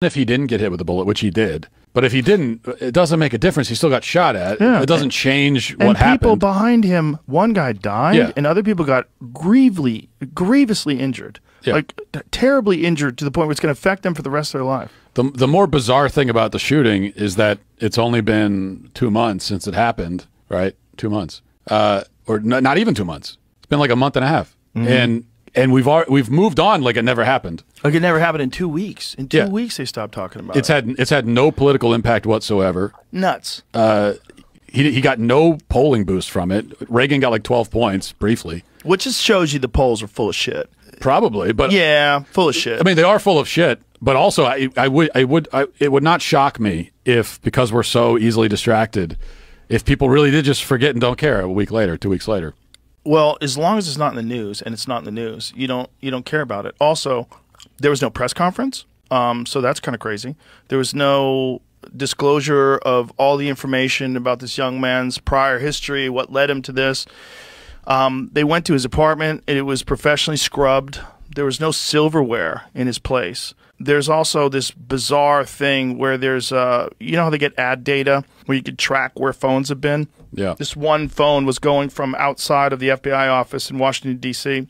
If he didn't get hit with a bullet, which he did, but if he didn't, it doesn't make a difference. He still got shot at. Yeah. It doesn't change what happened. And people behind him, one guy died, and other people got grievously injured. Yeah. Like, terribly injured to the point where it's going to affect them for the rest of their life. The more bizarre thing about the shooting is that it's only been 2 months since it happened, right? 2 months. Or not even 2 months. It's been like a month and a half. Mm-hmm. And we've moved on like it never happened. Like it never happened in 2 weeks. In 2 weeks, they stopped talking about it. It's had no political impact whatsoever. Nuts. He got no polling boost from it. Reagan got like 12 points briefly, which just shows you the polls are full of shit. Probably, but yeah, full of shit. I mean, they are full of shit. But also, it would not shock me if, because we're so easily distracted, if people really did just forget and don't care a week later, 2 weeks later. Well, as long as it's not in the news, and it's not in the news, you don't care about it. Also, there was no press conference, so that's kind of crazy. There was no disclosure of all the information about this young man's prior history, what led him to this. They went to his apartment. It was professionally scrubbed. There was no silverware in his place. There's also this bizarre thing where there's, you know how they get ad data where you could track where phones have been? Yeah. This one phone was going from outside of the FBI office in Washington, D.C.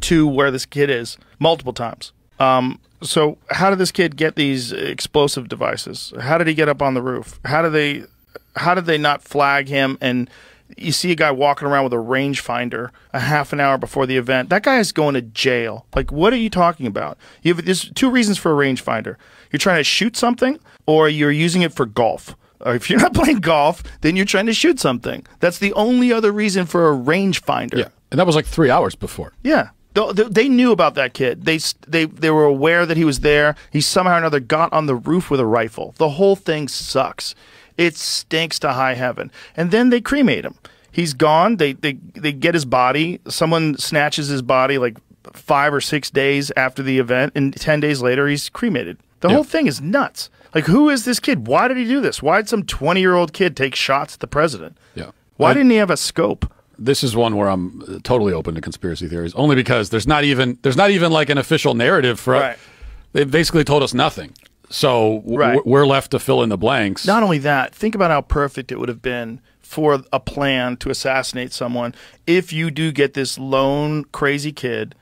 to where this kid is multiple times. So how did this kid get these explosive devices? How did he get up on the roof? How did they not flag him? And you see a guy walking around with a rangefinder a half an hour before the event. That guy is going to jail. Like, what are you talking about? There's 2 reasons for a rangefinder. You're trying to shoot something, or you're using it for golf. Or if you're not playing golf, then you're trying to shoot something. That's the only other reason for a rangefinder. Yeah, and that was like 3 hours before. Yeah. They knew about that kid. They were aware that he was there. He somehow or another got on the roof with a rifle. The whole thing sucks. It stinks to high heaven. And then they cremate him. He's gone. They get his body. Someone snatches his body like 5 or 6 days after the event, and 10 days later he's cremated. The whole thing is nuts. Like, who is this kid? Why did he do this? Why did some 20-year-old kid take shots at the president? Yeah. Why didn't he have a scope? This is one where I'm totally open to conspiracy theories, only because there's not even like an official narrative for it. They basically told us nothing. So we're left to fill in the blanks. Not only that, think about how perfect it would have been for a plan to assassinate someone. If you do get this lone crazy kid,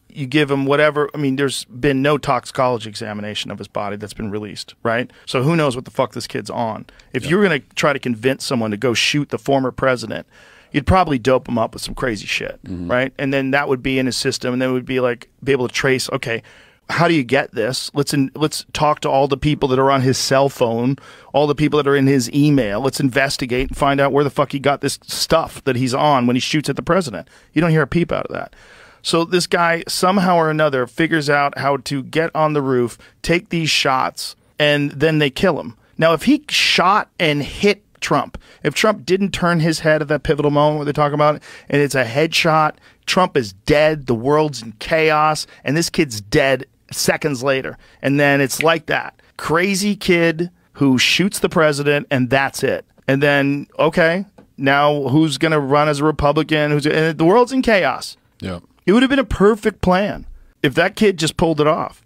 you give him whatever. I mean, there's been no toxicology examination of his body that's been released, right? So who knows what the fuck this kid's on. If you were going to try to convince someone to go shoot the former president, you'd probably dope him up with some crazy shit, right? And then that would be in his system, and then it would be like, be able to trace, okay, how do you get this? Let's talk to all the people that are on his cell phone, all the people that are in his email. Let's investigate and find out where the fuck he got this stuff that he's on when he shoots at the president. You don't hear a peep out of that. So this guy somehow or another figures out how to get on the roof, take these shots, and then they kill him. Now, if he shot and hit Trump, if Trump didn't turn his head at that pivotal moment where they're talking about it, and it's a headshot, Trump is dead, the world's in chaos, and this kid's dead seconds later. And then it's like that. Crazy kid who shoots the president, and that's it. And then, okay, now who's going to run as a Republican? And the world's in chaos. Yeah. It would have been a perfect plan if that kid just pulled it off.